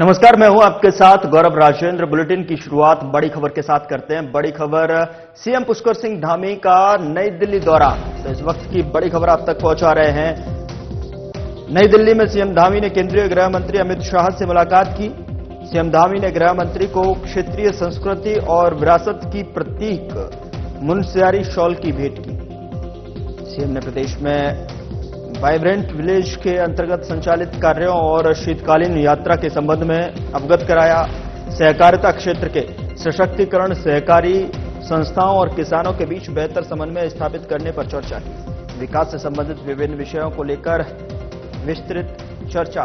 नमस्कार, मैं हूं आपके साथ गौरव राजेंद्र। बुलेटिन की शुरुआत बड़ी खबर के साथ करते हैं। बड़ी खबर, सीएम पुष्कर सिंह धामी का नई दिल्ली दौरा। तो इस वक्त की बड़ी खबर आप तक पहुंचा रहे हैं। नई दिल्ली में सीएम धामी ने केंद्रीय गृह मंत्री अमित शाह से मुलाकात की। सीएम धामी ने गृह मंत्री को क्षेत्रीय संस्कृति और विरासत की प्रतीक मुनस्यारी शॉल की भेंट की। सीएम ने प्रदेश में वाइब्रेंट विलेज के अंतर्गत संचालित कार्यों और शीतकालीन यात्रा के संबंध में अवगत कराया। सहकारिता क्षेत्र के सशक्तिकरण, सहकारी संस्थाओं और किसानों के बीच बेहतर समन्वय स्थापित करने पर चर्चा की। विकास से संबंधित विभिन्न विषयों को लेकर विस्तृत चर्चा।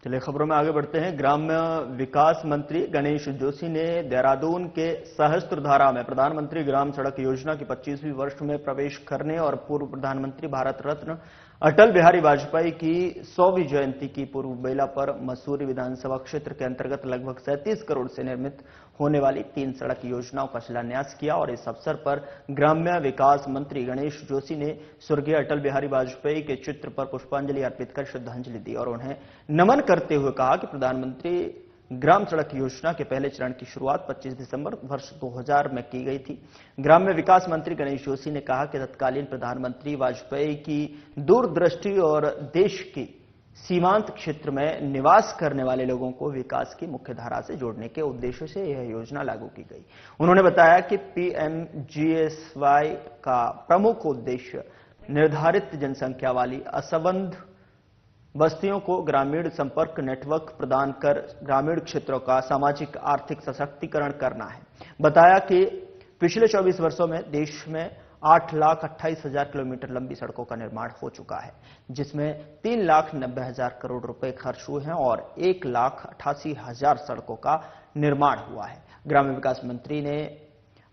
चलिए खबरों में आगे बढ़ते हैं। ग्राम्य विकास मंत्री गणेश जोशी ने देहरादून के सहस्त्रधारा में प्रधानमंत्री ग्राम सड़क योजना की 25वीं वर्ष में प्रवेश करने और पूर्व प्रधानमंत्री भारत रत्न अटल बिहारी वाजपेयी की 100वीं जयंती की पूर्व बेला पर मसूरी विधानसभा क्षेत्र के अंतर्गत लगभग 37 करोड़ से निर्मित होने वाली 3 सड़क योजनाओं का शिलान्यास किया। और इस अवसर पर ग्राम्य विकास मंत्री गणेश जोशी ने स्वर्गीय अटल बिहारी वाजपेयी के चित्र पर पुष्पांजलि अर्पित कर श्रद्धांजलि दी और उन्हें नमन करते हुए कहा कि प्रधानमंत्री ग्राम सड़क योजना के पहले चरण की शुरुआत 25 दिसंबर वर्ष 2000 में की गई थी। ग्राम्य विकास मंत्री गणेश जोशी ने कहा कि तत्कालीन प्रधानमंत्री वाजपेयी की दूरदृष्टि और देश की सीमांत क्षेत्र में निवास करने वाले लोगों को विकास की मुख्य धारा से जोड़ने के उद्देश्य से यह योजना लागू की गई। उन्होंने बताया कि पीएमजीएसवाई का प्रमुख उद्देश्य निर्धारित जनसंख्या वाली असंबद्ध बस्तियों को ग्रामीण संपर्क नेटवर्क प्रदान कर ग्रामीण क्षेत्रों का सामाजिक आर्थिक सशक्तिकरण करना है। बताया कि पिछले 24 वर्षों में देश में 8,28,000 किलोमीटर लंबी सड़कों का निर्माण हो चुका है, जिसमें 3,90,000 करोड़ रुपए खर्च हुए हैं और 1,88,000 सड़कों का निर्माण हुआ है। ग्राम्य विकास मंत्री ने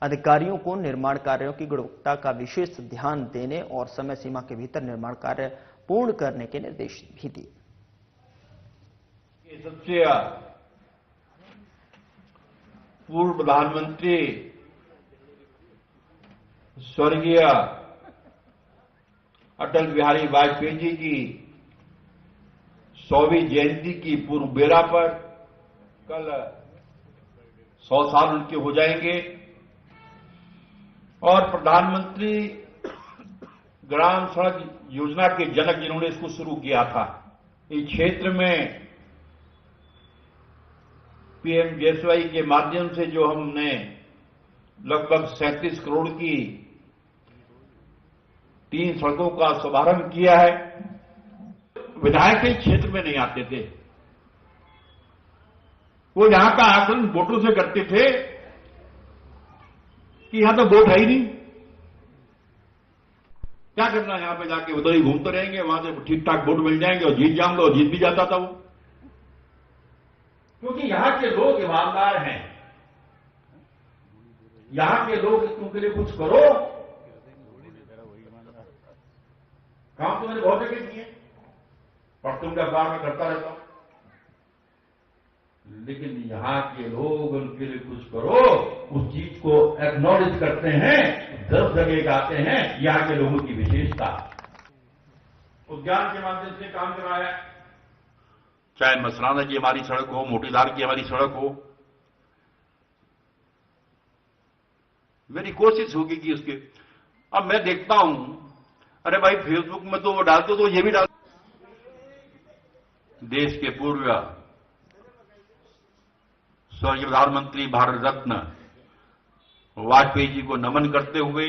अधिकारियों को निर्माण कार्यों की गुणवत्ता का विशेष ध्यान देने और समय सीमा के भीतर निर्माण कार्य पूर्ण करने के निर्देश भी दिए। सबसे पूर्व प्रधानमंत्री स्वर्गीय अटल बिहारी वाजपेयी जी की 100वीं जयंती की पूर्व बेला पर कल 100 साल उनके हो जाएंगे और प्रधानमंत्री ग्राम सड़क योजना के जनक जिन्होंने इसको शुरू किया था, इस क्षेत्र में पीएमजीएसवाई के माध्यम से जो हमने लगभग 37 करोड़ की 3 सड़कों का शुभारंभ किया है। विधायक इस क्षेत्र में नहीं आते थे, वो यहां का आकलन वोटों से करते थे कि यहां तो वोट है ही नहीं, क्या करना है यहां पे जाके, उधर ही घूमते रहेंगे, वहां से ठीक ठाक वोट मिल जाएंगे और जीत जाऊंगा, और जीत भी जाता था वो, क्योंकि यहां के लोग ईमानदार हैं। यहां के लोग तुमके लिए कुछ करो, काम तो मैंने बहुत जगह किए, और तुमका काम में करता रहता हूं, लेकिन यहां के लोग उनके लिए कुछ करो, उस चीज को एक्नॉलेज करते हैं, 10 जगह गाते हैं। यहां के लोगों की विशेषता उद्यान के माध्यम से काम कराया, चाहे मसराना की हमारी सड़क हो, मोटीधार की हमारी सड़क हो। मेरी कोशिश होगी कि उसके, अब मैं देखता हूं, अरे भाई फेसबुक में तो वो डालते तो ये भी डाल। देश के पूर्व स्वर्गीय प्रधानमंत्री भारत रत्न वाजपेयी जी को नमन करते हुए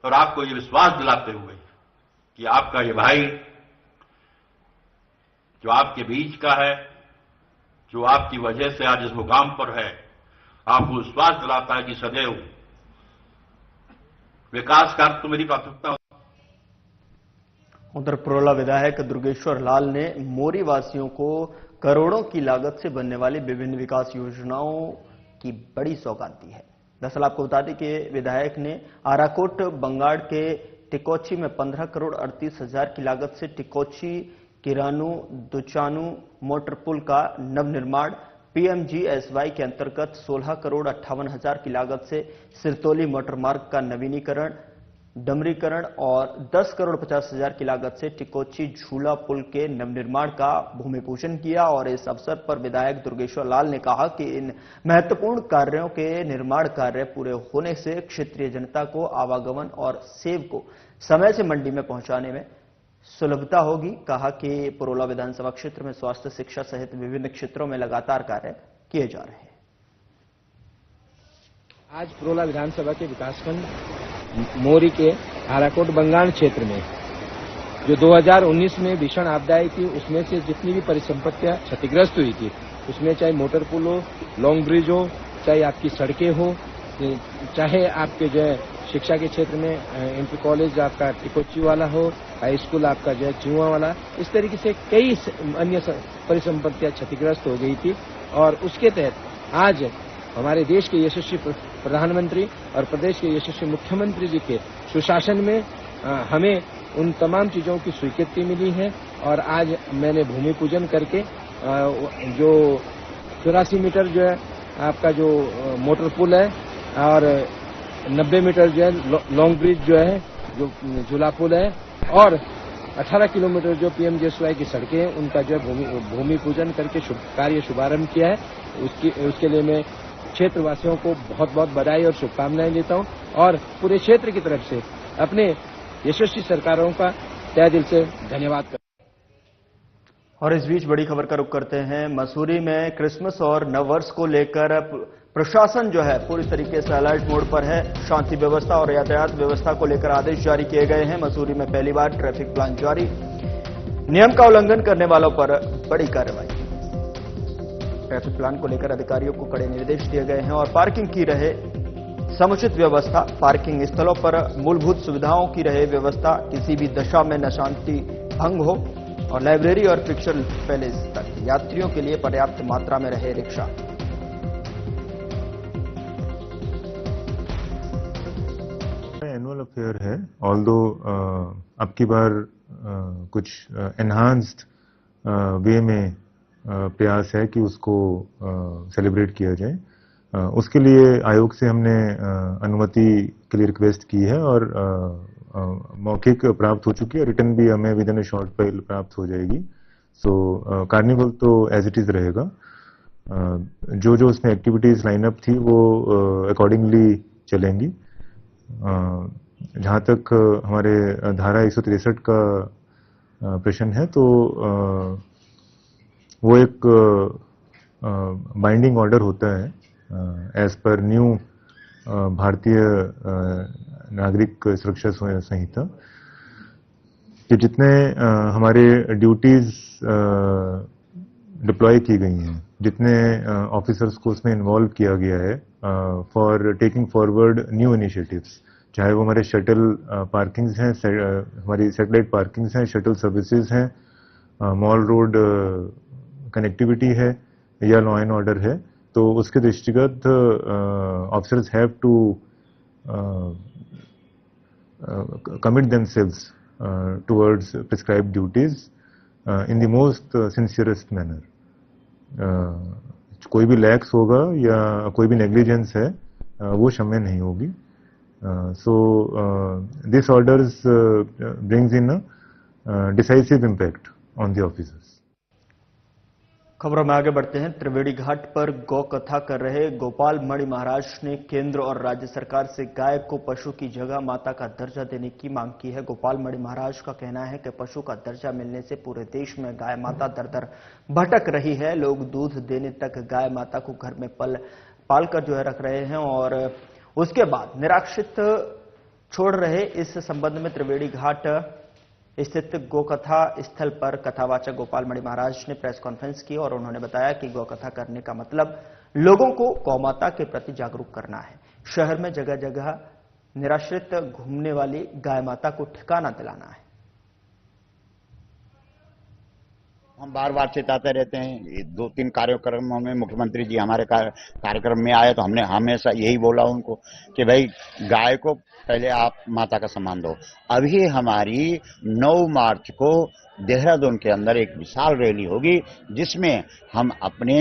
और आपको ये विश्वास दिलाते हुए कि आपका ये भाई जो आपके बीच का है, जो आपकी वजह से आज इस मुकाम पर है, आपको विश्वास दिलाता है कि सदैव विकास कार्य तो मेरी प्राथमिकता। उधर पुरोला विधायक दुर्गेश्वर लाल ने मोरी वासियों को करोड़ों की लागत से बनने वाली विभिन्न विकास योजनाओं की बड़ी सौगात दी है। दरअसल आपको बता दें कि विधायक ने आराकोट बंगाड़ के टिकोची में 15 करोड़ 38 हजार की लागत से टिकोची किरानू दुचानू मोटर पुल का नवनिर्माण पीएमजीएसवाई के अंतर्गत 16,58,00,000 की लागत से सिरतोली मोटर मार्ग का नवीनीकरण डमरीकरण और 10,50,00,000 की लागत से टिकोची झूला पुल के नवनिर्माण का भूमि पूजन किया। और इस अवसर पर विधायक दुर्गेश्वर लाल ने कहा कि इन महत्वपूर्ण कार्यों के निर्माण कार्य पूरे होने से क्षेत्रीय जनता को आवागमन और सेब को समय से मंडी में पहुंचाने में सुलभता होगी। कहा कि पुरोला विधानसभा क्षेत्र में स्वास्थ्य, शिक्षा सहित विभिन्न क्षेत्रों में लगातार कार्य किए जा रहे हैं। आज पुरोला विधानसभा के विकासखंड मोरी के आराकोट बंगाण क्षेत्र में जो 2019 में भीषण आपदा आई थी, उसमें से जितनी भी परिसंपत्तियां क्षतिग्रस्त हुई थी, उसमें चाहे मोटर पुल हो, लॉन्ग ब्रिज हो, चाहे आपकी सड़कें हो, चाहे आपके जो है शिक्षा के क्षेत्र में इंटर कॉलेज आपका टिकोची वाला हो, हाई स्कूल आपका जो है चिहुआ वाला, इस तरीके से कई अन्य परिसंपत्तियां क्षतिग्रस्त हो गई थी। और उसके तहत आज हमारे देश के यशस्वी प्रधानमंत्री और प्रदेश के यशस्वी मुख्यमंत्री जी के सुशासन में हमें उन तमाम चीजों की स्वीकृति मिली है। और आज मैंने भूमि पूजन करके जो 84 मीटर जो है आपका जो मोटर पुल है और 90 मीटर जो है लॉन्ग ब्रिज जो है जो झूला पुल है और 18 किलोमीटर जो पीएमजीएसवाई की सड़कें हैं, उनका जो है भूमि पूजन करके कार्य शुभारंभ किया है। उसके लिए मैं क्षेत्रवासियों को बहुत बहुत बधाई और शुभकामनाएं देता हूं और पूरे क्षेत्र की तरफ से अपने यशस्वी सरकारों का तहे दिल से धन्यवाद करता हूं। और इस बीच बड़ी खबर का रुख करते हैं। मसूरी में क्रिसमस और नववर्ष को लेकर प्रशासन जो है पूरी तरीके से अलर्ट मोड पर है। शांति व्यवस्था और यातायात व्यवस्था को लेकर आदेश जारी किए गए हैं। मसूरी में पहली बार ट्रैफिक प्लान जारी, नियम का उल्लंघन करने वालों पर बड़ी कार्रवाई। ट्रैफिक प्लान को लेकर अधिकारियों को कड़े निर्देश दिए गए हैं और पार्किंग की रहे समुचित व्यवस्था। पार्किंग स्थलों पर मूलभूत सुविधाओं की रहे व्यवस्था, किसी भी दशा में न शांति भंग हो। और लाइब्रेरी और पिक्चर पैलेस तक यात्रियों के लिए पर्याप्त मात्रा में रहे रिक्शा। एनुअल अफेयर है, ऑल्दो अब की बार कुछ एनहांस्ड वे में प्रयास है कि उसको सेलिब्रेट किया जाए। उसके लिए आयोग से हमने अनुमति के लिए रिक्वेस्ट की है और मौखिक प्राप्त हो चुकी है, रिटर्न भी हमें with in a short file प्राप्त हो जाएगी। सो कार्निवल तो एज इट इज रहेगा। जो उसमें एक्टिविटीज लाइनअप थी वो अकॉर्डिंगली चलेंगी। जहाँ तक हमारे धारा 163 का प्रश्न है तो वो एक बाइंडिंग ऑर्डर होता है एज पर न्यू भारतीय नागरिक सुरक्षा संहिता कि जितने हमारे ड्यूटीज डिप्लॉय की गई हैं, जितने ऑफिसर्स को उसमें इन्वॉल्व किया गया है for taking forward new initiatives, चाहे वो हमारे शटल पार्किंग्स हैं, हमारी सैटेलाइट पार्किंग्स हैं, शटल सर्विसेज हैं, मॉल रोड कनेक्टिविटी है या लॉ एंड ऑर्डर है, तो उसके दृष्टिगत officers have to commit themselves towards prescribed duties in the most sincerest manner. कोई भी लैक्स होगा या कोई भी नेग्लिजेंस है वो क्षम्य नहीं होगी। So this orders brings in a decisive impact on the officers. खबरों में आगे बढ़ते हैं। त्रिवेणी घाट पर गौ कथा कर रहे गोपाल मणि महाराज ने केंद्र और राज्य सरकार से गाय को पशु की जगह माता का दर्जा देने की मांग की है। गोपाल मणि महाराज का कहना है कि पशु का दर्जा मिलने से पूरे देश में गाय माता दर दर भटक रही है। लोग दूध देने तक गाय माता को घर में पालकर जो है रख रहे हैं और उसके बाद निराश्रित छोड़ रहे। इस संबंध में त्रिवेणी घाट स्थित गोकथा स्थल पर कथावाचक गोपाल मणि महाराज ने प्रेस कॉन्फ्रेंस की और उन्होंने बताया कि गौकथा करने का मतलब लोगों को गौमाता के प्रति जागरूक करना है। शहर में जगह जगह निराश्रित घूमने वाली गाय माता को ठिकाना दिलाना है। हम बार बार चेताते रहते हैं। 2-3 कार्यक्रमों में मुख्यमंत्री जी हमारे कार्यक्रम में आए तो हमने हमेशा यही बोला उनको कि भाई गाय को पहले आप माता का सम्मान दो। अभी हमारी 9 मार्च को देहरादून के अंदर एक विशाल रैली होगी, जिसमें हम अपने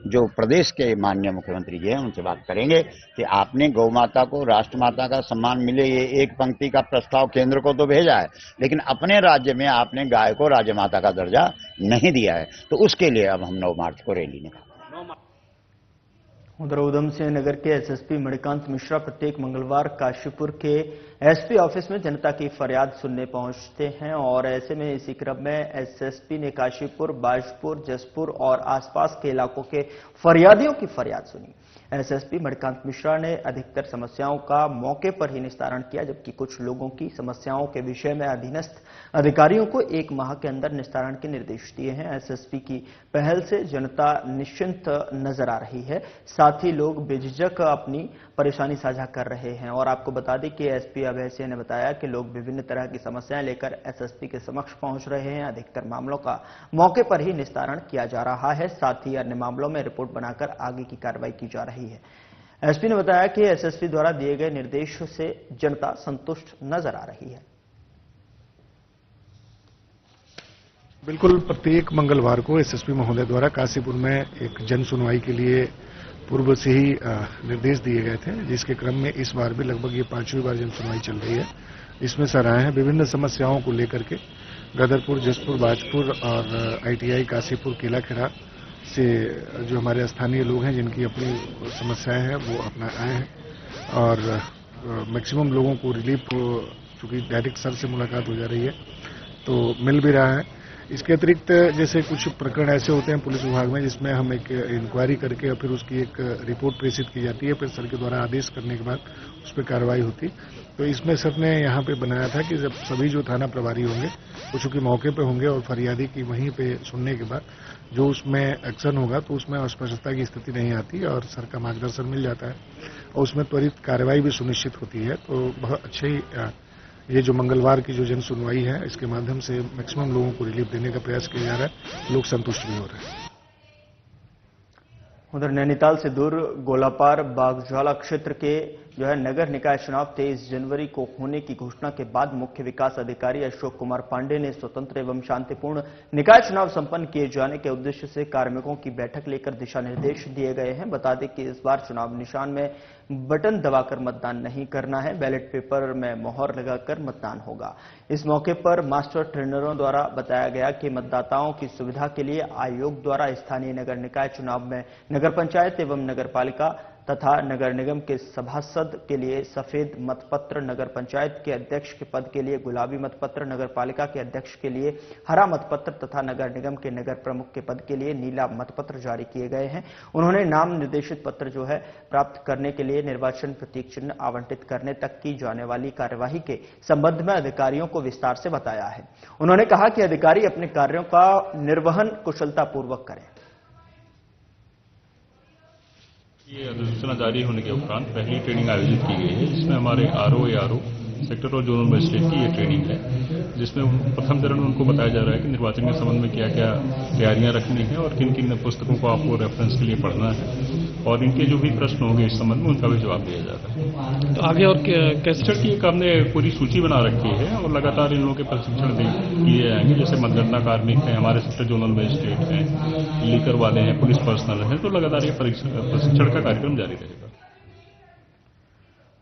जो प्रदेश के माननीय मुख्यमंत्री जी हैं उनसे बात करेंगे कि आपने गौ माता को राष्ट्रमाता का सम्मान मिले, ये एक पंक्ति का प्रस्ताव केंद्र को तो भेजा है, लेकिन अपने राज्य में आपने गाय को राज्य माता का दर्जा नहीं दिया है। तो उसके लिए अब हम 9 मार्च को रैली निकालेंगे। उधर उधम सिंह नगर के एसएसपी मणिकांत मिश्रा प्रत्येक मंगलवार काशीपुर के एसपी ऑफिस में जनता की फरियाद सुनने पहुंचते हैं और ऐसे में इसी क्रम में एसएसपी ने काशीपुर, बाजपुर, जसपुर और आसपास के इलाकों के फरियादियों की फरियाद सुनी। एसएसपी मणिकांत मिश्रा ने अधिकतर समस्याओं का मौके पर ही निस्तारण किया, जबकि कुछ लोगों की समस्याओं के विषय में अधीनस्थ अधिकारियों को 1 माह के अंदर निस्तारण के निर्देश दिए हैं। एसएसपी की पहल से जनता निश्चिंत नजर आ रही है, साथ ही लोग बेझिझक अपनी परेशानी साझा कर रहे हैं। और आपको बता दें कि एसपी अभय सिंह ने बताया कि लोग विभिन्न तरह की समस्याएं लेकर एसएसपी के समक्ष पहुंच रहे हैं। अधिकतर मामलों का मौके पर ही निस्तारण किया जा रहा है, साथ ही अन्य मामलों में रिपोर्ट बनाकर आगे की कार्रवाई की जा रही है। एसपी ने बताया कि एसएसपी द्वारा दिए गए निर्देश से जनता संतुष्ट नजर आ रही है। बिल्कुल, प्रत्येक मंगलवार को एसएसपी महोदय द्वारा काशीपुर में एक जन सुनवाई के लिए पूर्व से ही निर्देश दिए गए थे, जिसके क्रम में इस बार भी लगभग ये 5वीं बार जन सुनवाई चल रही है। इसमें सराहे हैं विभिन्न समस्याओं को लेकर के गदरपुर, जसपुर, बाजपुर और आईटीआई काशीपुर, केलाखेड़ा से जो हमारे स्थानीय लोग हैं जिनकी अपनी समस्याएं हैं वो अपना आए हैं और मैक्सिमम लोगों को रिलीफ, चूंकि डायरेक्ट सर से मुलाकात हो जा रही है तो मिल भी रहा है। इसके अतिरिक्त जैसे कुछ प्रकरण ऐसे होते हैं पुलिस विभाग में जिसमें हम एक इंक्वायरी करके और फिर उसकी एक रिपोर्ट प्रेषित की जाती है, फिर सर के द्वारा आदेश करने के बाद उस पर कार्रवाई होती। तो इसमें सर ने यहाँ पे बनाया था कि जब सभी जो थाना प्रभारी होंगे वो चूंकि मौके पे होंगे और फरियादी की वहीं पे सुनने के बाद जो उसमें एक्शन होगा तो उसमें अस्पष्टता की स्थिति नहीं आती और सर का मार्गदर्शन मिल जाता है और उसमें त्वरित कार्रवाई भी सुनिश्चित होती है। तो बहुत अच्छे ही ये जो मंगलवार की जो जन सुनवाई है इसके माध्यम से मैक्सिमम लोगों को रिलीफ देने का प्रयास किया जा रहा है, लोग संतुष्ट भी हो रहे हैं। उधर नैनीताल से दूर गोलापार बागज्वाला क्षेत्र के जो है नगर निकाय चुनाव 23 जनवरी को होने की घोषणा के बाद मुख्य विकास अधिकारी अशोक कुमार पांडे ने स्वतंत्र एवं शांतिपूर्ण निकाय चुनाव संपन्न किए जाने के उद्देश्य से कार्मिकों की बैठक लेकर दिशा निर्देश दिए गए हैं। बता दें कि इस बार चुनाव निशान में बटन दबाकर मतदान नहीं करना है, बैलेट पेपर में मोहर लगाकर मतदान होगा। इस मौके पर मास्टर ट्रेनरों द्वारा बताया गया कि मतदाताओं की सुविधा के लिए आयोग द्वारा स्थानीय नगर निकाय चुनाव में नगर पंचायत एवं नगर पालिका तथा नगर निगम के सभासद के लिए सफेद मतपत्र, नगर पंचायत के अध्यक्ष के पद के लिए गुलाबी मतपत्र, नगर पालिका के अध्यक्ष के लिए हरा मतपत्र तथा नगर निगम के नगर प्रमुख के पद के लिए नीला मतपत्र जारी किए गए हैं। उन्होंने नाम निर्देशित पत्र जो है प्राप्त करने के लिए निर्वाचन प्रतीक चिन्ह आवंटित करने तक की जाने वाली कार्यवाही के संबंध में अधिकारियों को विस्तार से बताया है। उन्होंने कहा कि अधिकारी अपने कार्यों का निर्वहन कुशलतापूर्वक करें। ये अधिसूचना जारी होने के उपरांत पहली ट्रेनिंग आयोजित की गई है, जिसमें हमारे आरओ एआरओ सेक्टर और जोनल मजिस्ट्रेट की ये ट्रेनिंग है, जिसमें प्रथम चरण में उनको बताया जा रहा है कि निर्वाचन के संबंध में क्या क्या तैयारियां रखनी है और किन किन पुस्तकों को आपको रेफरेंस के लिए पढ़ना है और इनके जो भी प्रश्न होंगे इस संबंध में उनका भी जवाब दिया जा रहा है। तो आगे और कैसे की एक हमने पूरी सूची बना रखी है और लगातार इन लोगों के प्रशिक्षण किए जाएंगे। जैसे मतगणना कार्मिक हैं, हमारे सेक्टर जोनल मजिस्ट्रेट हैं, लीकर वाले हैं, पुलिस पर्सनल हैं, तो लगातार ये प्रशिक्षण का कार्यक्रम जारी रहेगा।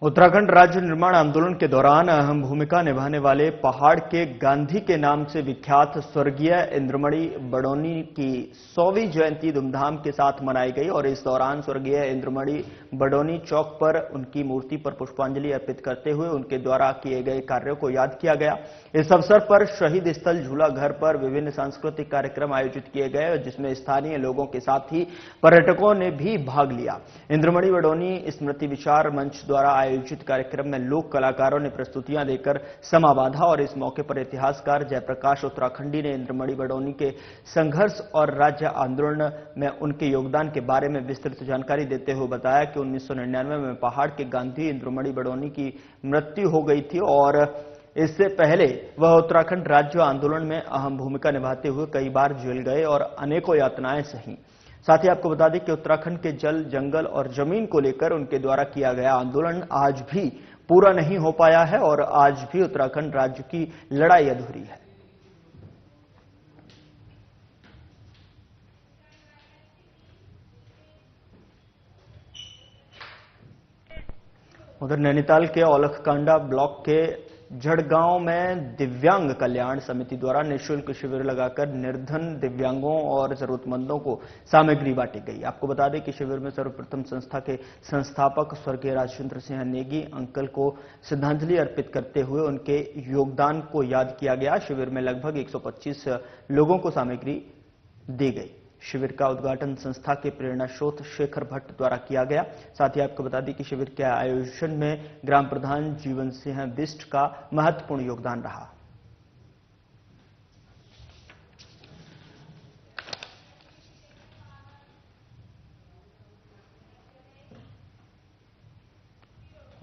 उत्तराखंड राज्य निर्माण आंदोलन के दौरान अहम भूमिका निभाने वाले पहाड़ के गांधी के नाम से विख्यात स्वर्गीय इंद्रमणि बडोनी की 100वीं जयंती धूमधाम के साथ मनाई गई और इस दौरान स्वर्गीय इंद्रमणि बडोनी चौक पर उनकी मूर्ति पर पुष्पांजलि अर्पित करते हुए उनके द्वारा किए गए कार्यों को याद किया गया। इस अवसर पर शहीद स्थल झूला घर पर विभिन्न सांस्कृतिक कार्यक्रम आयोजित किए गए, जिसमें स्थानीय लोगों के साथ ही पर्यटकों ने भी भाग लिया। इंद्रमणि बडोनी स्मृति विचार मंच द्वारा आयोजित कार्यक्रम में लोक कलाकारों ने प्रस्तुतियां देकर समा बांधा और इस मौके पर इतिहासकार जयप्रकाश उत्तराखंडी ने इंद्रमणि बडोनी के संघर्ष और राज्य आंदोलन में उनके योगदान के बारे में विस्तृत जानकारी देते हुए बताया कि 1999 में पहाड़ के गांधी इंद्रमणि बडोनी की मृत्यु हो गई थी और इससे पहले वह उत्तराखंड राज्य आंदोलन में अहम भूमिका निभाते हुए कई बार जेल गए और अनेकों यातनाएं सही। साथ ही आपको बता दें कि उत्तराखंड के जल, जंगल और जमीन को लेकर उनके द्वारा किया गया आंदोलन आज भी पूरा नहीं हो पाया है और आज भी उत्तराखंड राज्य की लड़ाई अधूरी है। उधर नैनीताल के औलखकांडा ब्लॉक के झड़गांव में दिव्यांग कल्याण समिति द्वारा निःशुल्क शिविर लगाकर निर्धन दिव्यांगों और जरूरतमंदों को सामग्री बांटी गई। आपको बता दें कि शिविर में सर्वप्रथम संस्था के संस्थापक स्वर्गीय राजेंद्र सिंह नेगी अंकल को श्रद्धांजलि अर्पित करते हुए उनके योगदान को याद किया गया। शिविर में लगभग 125 लोगों को सामग्री दी गई। शिविर का उद्घाटन संस्था के प्रेरणा स्रोत शेखर भट्ट द्वारा किया गया। साथ ही आपको बता दें कि शिविर के आयोजन में ग्राम प्रधान जीवन सिंह बिष्ट का महत्वपूर्ण योगदान रहा।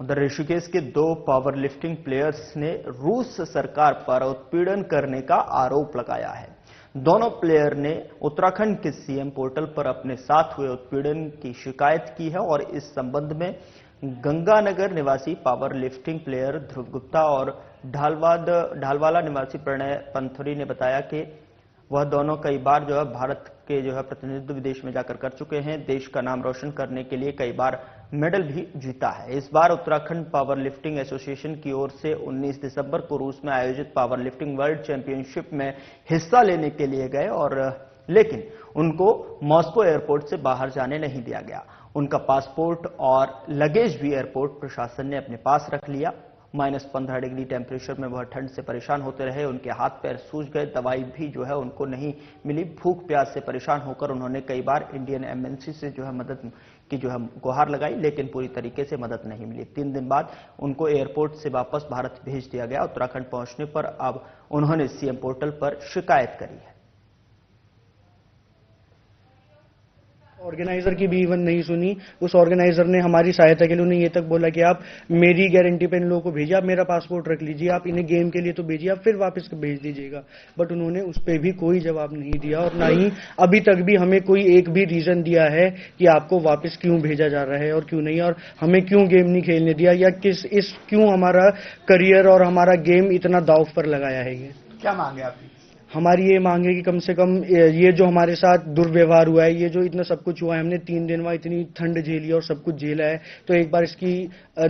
उधर ऋषिकेश के 2 पावर लिफ्टिंग प्लेयर्स ने रूस सरकार पर उत्पीड़न करने का आरोप लगाया है। दोनों प्लेयर ने उत्तराखंड के सीएम पोर्टल पर अपने साथ हुए उत्पीड़न की शिकायत की है और इस संबंध में गंगानगर निवासी पावर लिफ्टिंग प्लेयर ध्रुव गुप्ता और ढालवाला निवासी प्रणय पंथोरी ने बताया कि वह दोनों कई बार भारत के प्रतिनिधित्व विदेश में जाकर कर चुके हैं। देश का नाम रोशन करने के लिए कई बार मेडल भी जीता है। इस बार उत्तराखंड पावर लिफ्टिंग एसोसिएशन की ओर से 19 दिसंबर को रूस में आयोजित पावर लिफ्टिंग वर्ल्ड चैंपियनशिप में हिस्सा लेने के लिए गए और लेकिन उनको मॉस्को एयरपोर्ट से बाहर जाने नहीं दिया गया। उनका पासपोर्ट और लगेज भी एयरपोर्ट प्रशासन ने अपने पास रख लिया। -15 डिग्री टेम्परेचर में वह ठंड से परेशान होते रहे। उनके हाथ पैर सूज गए। दवाई भी उनको नहीं मिली। भूख प्यास से परेशान होकर उन्होंने कई बार इंडियन एमबेसी से मदद की गुहार लगाई, लेकिन पूरी तरीके से मदद नहीं मिली। 3 दिन बाद उनको एयरपोर्ट से वापस भारत भेज दिया गया। उत्तराखंड पहुंचने पर अब उन्होंने सीएम पोर्टल पर शिकायत करी है। ऑर्गेनाइजर की भी इवन नहीं सुनी। उस ऑर्गेनाइजर ने हमारी सहायता के लिए उन्हें ये तक बोला कि आप मेरी गारंटी पे इन लोगों को भेजिए, आप मेरा पासपोर्ट रख लीजिए, आप इन्हें गेम के लिए तो भेजिए, आप फिर वापस भेज दीजिएगा। बट उन्होंने उस पर भी कोई जवाब नहीं दिया और ना ही अभी तक भी हमें कोई एक भी रीजन दिया है कि आपको वापस क्यों भेजा जा रहा है और क्यों नहीं, और हमें क्यों गेम नहीं खेलने दिया या क्यों हमारा करियर और हमारा गेम इतना दांव पर लगाया है। ये क्या मांगे आपकी? हमारी ये मांग है कि कम से कम ये जो हमारे साथ दुर्व्यवहार हुआ है, ये जो इतना सब कुछ हुआ है, हमने 3 दिन वहां इतनी ठंड झेली और सब कुछ झेला है, तो एक बार इसकी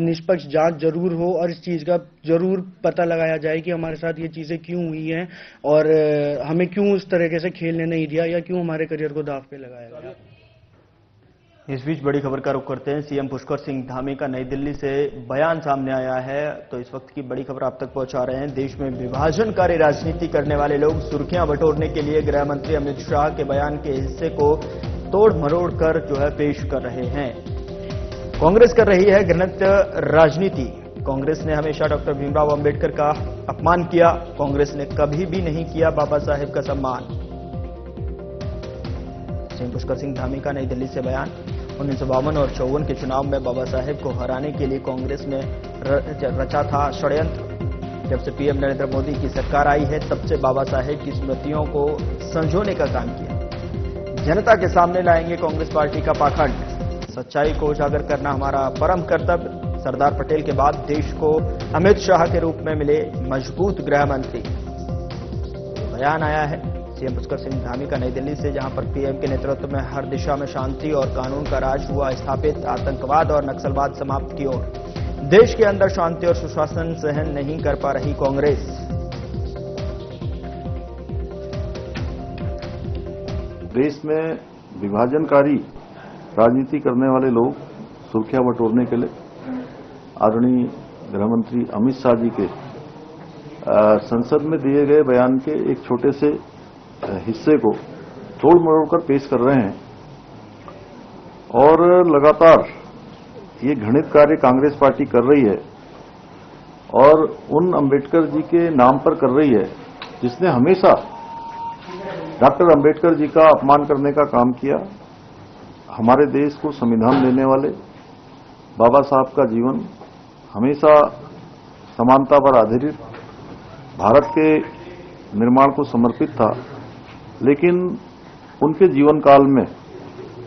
निष्पक्ष जांच जरूर हो और इस चीज का जरूर पता लगाया जाए कि हमारे साथ ये चीजें क्यों हुई हैं और हमें क्यों उस तरीके से खेलने नहीं दिया या क्यों हमारे करियर को दांव पे लगाया गया। इस बीच बड़ी खबर का रुख करते हैं। सीएम पुष्कर सिंह धामी का नई दिल्ली से बयान सामने आया है, तो इस वक्त की बड़ी खबर आप तक पहुंचा रहे हैं। देश में विभाजनकारी राजनीति करने वाले लोग सुर्खियां बटोरने के लिए गृह मंत्री अमित शाह के बयान के हिस्से को तोड़ मरोड़ कर पेश कर रहे हैं। कांग्रेस कर रही है घृणित राजनीति। कांग्रेस ने हमेशा डॉक्टर भीमराव अंबेडकर का अपमान किया। कांग्रेस ने कभी भी नहीं किया बाबा साहेब का सम्मान। सीएम पुष्कर सिंह धामी का नई दिल्ली से बयान। 1952 और 54 के चुनाव में बाबा साहेब को हराने के लिए कांग्रेस ने रचा था षड्यंत्र। जब से पीएम नरेंद्र मोदी की सरकार आई है, तब से बाबा साहेब की स्मृतियों को संजोने का काम किया। जनता के सामने लाएंगे कांग्रेस पार्टी का पाखंड। सच्चाई को उजागर करना हमारा परम कर्तव्य। सरदार पटेल के बाद देश को अमित शाह के रूप में मिले मजबूत गृह मंत्री। बयान आया है सीएम पुष्कर सिंह धामी का नई दिल्ली से, जहां पर पीएम के नेतृत्व में हर दिशा में शांति और कानून का राज हुआ स्थापित। आतंकवाद और नक्सलवाद समाप्त की ओर। देश के अंदर शांति और सुशासन सहन नहीं कर पा रही कांग्रेस। देश में विभाजनकारी राजनीति करने वाले लोग सुर्खियां बटोरने के लिए आदरणीय गृह मंत्री अमित शाह जी के संसद में दिए गए बयान के एक छोटे से हिस्से को तोड़ मरोड़ कर पेश कर रहे हैं और लगातार ये घृणित कार्य कांग्रेस पार्टी कर रही है और उन अंबेडकर जी के नाम पर कर रही है जिसने हमेशा डॉक्टर अंबेडकर जी का अपमान करने का काम किया। हमारे देश को संविधान देने वाले बाबा साहब का जीवन हमेशा समानता पर आधारित भारत के निर्माण को समर्पित था, लेकिन उनके जीवन काल में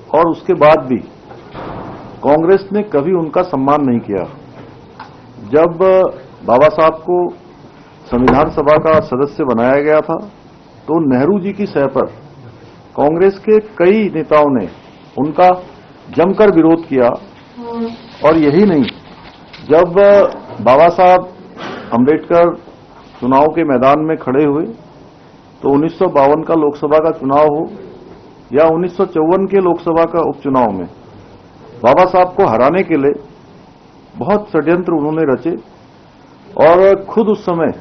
और उसके बाद भी कांग्रेस ने कभी उनका सम्मान नहीं किया। जब बाबा साहब को संविधान सभा का सदस्य बनाया गया था, तो नेहरू जी की सह पर कांग्रेस के कई नेताओं ने उनका जमकर विरोध किया और यही नहीं, जब बाबा साहब अम्बेडकर चुनाव के मैदान में खड़े हुए तो 1952 का लोकसभा का चुनाव हो या 1954 के लोकसभा का उपचुनाव में बाबा साहब को हराने के लिए बहुत षड्यंत्र उन्होंने रचे और खुद उस समय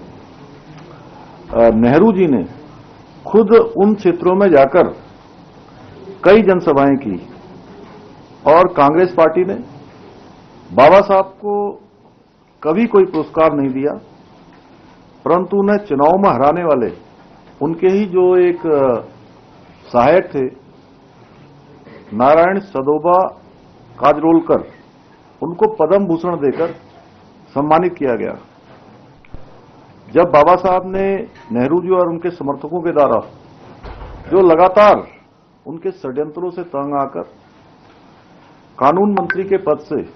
नेहरू जी ने खुद उन क्षेत्रों में जाकर कई जनसभाएं की और कांग्रेस पार्टी ने बाबा साहब को कभी कोई पुरस्कार नहीं दिया, परंतु उन्हें चुनाव में हराने वाले उनके ही जो एक सहायक थे नारायण सदोबा काजरोलकर, उनको पद्म भूषण देकर सम्मानित किया गया। जब बाबा साहब ने नेहरू जी और उनके समर्थकों के द्वारा जो लगातार उनके षड्यंत्रों से तंग आकर कानून मंत्री के पद से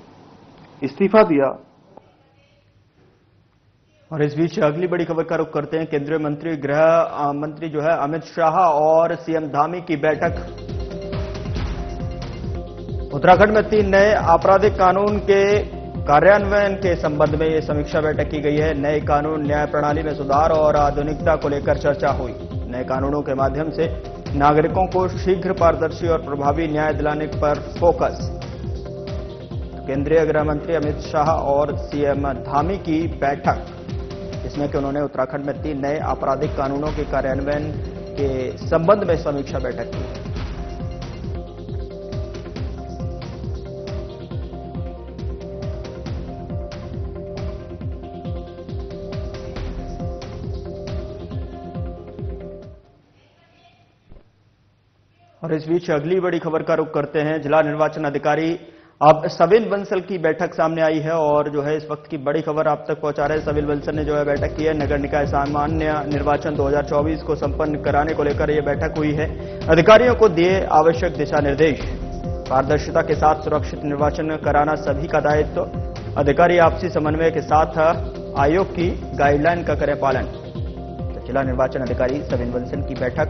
इस्तीफा दिया। और इस बीच अगली बड़ी खबर का रुख करते हैं। केंद्रीय मंत्री गृह मंत्री जो है अमित शाह और सीएम धामी की बैठक। उत्तराखंड में 3 नए आपराधिक कानून के कार्यान्वयन के संबंध में यह समीक्षा बैठक की गई है। नए कानून न्याय प्रणाली में सुधार और आधुनिकता को लेकर चर्चा हुई। नए कानूनों के माध्यम से नागरिकों को शीघ्र, पारदर्शी और प्रभावी न्याय दिलाने पर फोकस। केंद्रीय गृह मंत्री अमित शाह और सीएम धामी की बैठक, जिसमें कि उन्होंने उत्तराखंड में 3 नए आपराधिक कानूनों के कार्यान्वयन के संबंध में समीक्षा बैठक की। और इस बीच अगली बड़ी खबर का रुख करते हैं। जिला निर्वाचन अधिकारी अब सविन बंसल की बैठक सामने आई है और जो है इस वक्त की बड़ी खबर आप तक पहुंचा रहे हैं। सविन बंसल ने जो है बैठक की है। नगर निकाय सामान्य निर्वाचन 2024 को संपन्न कराने को लेकर यह बैठक हुई है। अधिकारियों को दिए आवश्यक दिशा निर्देश। पारदर्शिता के साथ सुरक्षित निर्वाचन कराना सभी का दायित्व। अधिकारी आपसी समन्वय के साथ आयोग की गाइडलाइन का करें पालन। तो जिला निर्वाचन अधिकारी सविन बंसल की बैठक।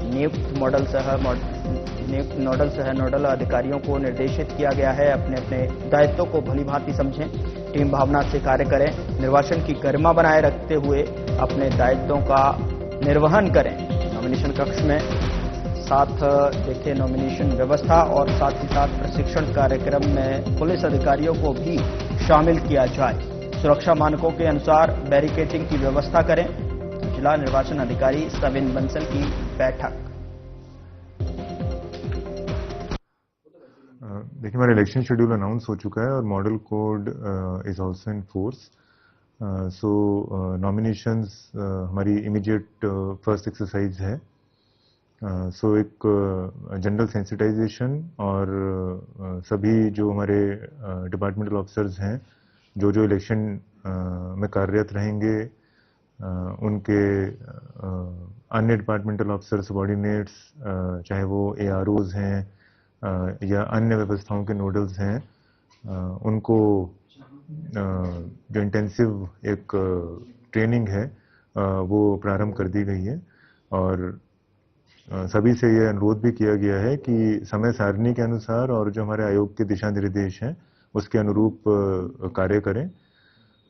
नियुक्त नोडल सह नोडल अधिकारियों को निर्देशित किया गया है अपने अपने दायित्वों को भलीभांति समझें, टीम भावना से कार्य करें, निर्वाचन की गरिमा बनाए रखते हुए अपने दायित्वों का निर्वहन करें। नॉमिनेशन कक्ष में साथ देखें नॉमिनेशन व्यवस्था और साथ ही साथ प्रशिक्षण कार्यक्रम में पुलिस अधिकारियों को भी शामिल किया जाए। सुरक्षा मानकों के अनुसार बैरिकेडिंग की व्यवस्था करें। जिला निर्वाचन अधिकारी सविन बंसल की बैठक। देखिए, हमारा इलेक्शन शेड्यूल अनाउंस हो चुका है और model code is also in force. So nominations हमारी इमीडिएट फर्स्ट एक्सरसाइज है। सो एक जनरल सेंसिटाइजेशन और सभी जो हमारे डिपार्टमेंटल ऑफिसर्स हैं जो इलेक्शन में कार्यरत रहेंगे, उनके अन्य डिपार्टमेंटल ऑफिसर सबॉर्डिनेट्स, चाहे वो AROs हैं या अन्य व्यवस्थाओं के नोडल्स हैं, उनको जो इंटेंसिव एक ट्रेनिंग है वो प्रारंभ कर दी गई है। और सभी से यह अनुरोध भी किया गया है कि समय सारणी के अनुसार और जो हमारे आयोग के दिशा निर्देश हैं उसके अनुरूप कार्य करें।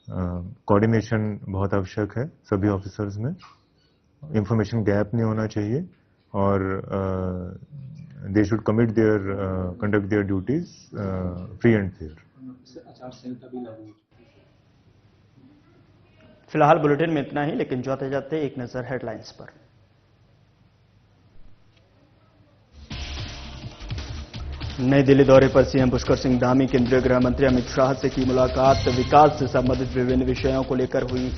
कोऑर्डिनेशन बहुत आवश्यक है सभी ऑफिसर्स में। इंफॉर्मेशन गैप नहीं होना चाहिए और they should commit their conduct their duties free and fair. फिलहाल बुलेटिन में इतना ही, लेकिन जाते जाते एक नजर हेडलाइंस पर। नई दिल्ली दौरे पर सीएम पुष्कर सिंह धामी, केंद्रीय गृह मंत्री अमित शाह से की मुलाकात। विकास से संबंधित विभिन्न विषयों को लेकर हुई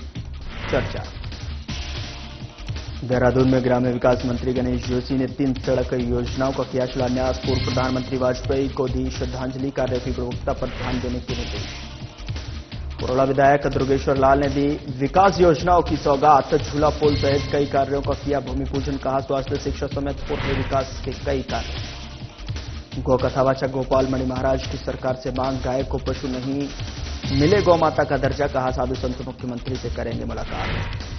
चर्चा। देहरादून में ग्राम्य विकास मंत्री गणेश जोशी ने 3 सड़क योजनाओं का किया शिलान्यास। पूर्व प्रधानमंत्री वाजपेयी को दी श्रद्धांजलि। कार्यों की गुणवत्ता पर ध्यान देने के निर्देश। कोरोला विधायक दुर्गेश्वर लाल ने दी विकास योजनाओं की सौगात। झूला पुल सहित कई कार्यों का किया भूमि पूजन। कहा स्वास्थ्य, शिक्षा समेत पूर्ण विकास के कई कार्य। गौ कथावाचक गोपाल मणि महाराज की सरकार से मांग। गाय को पशु नहीं मिले गौ माता का दर्जा। कहा साधु संत मुख्यमंत्री से करेंगे मुलाकात।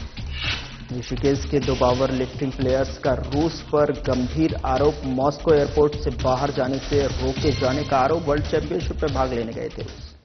ऋषिकेश के 2 पावर लिफ्टिंग प्लेयर्स का रूस पर गंभीर आरोप। मॉस्को एयरपोर्ट से बाहर जाने से रोके जाने का आरोप। वर्ल्ड चैंपियनशिप में भाग लेने गए थे रूस।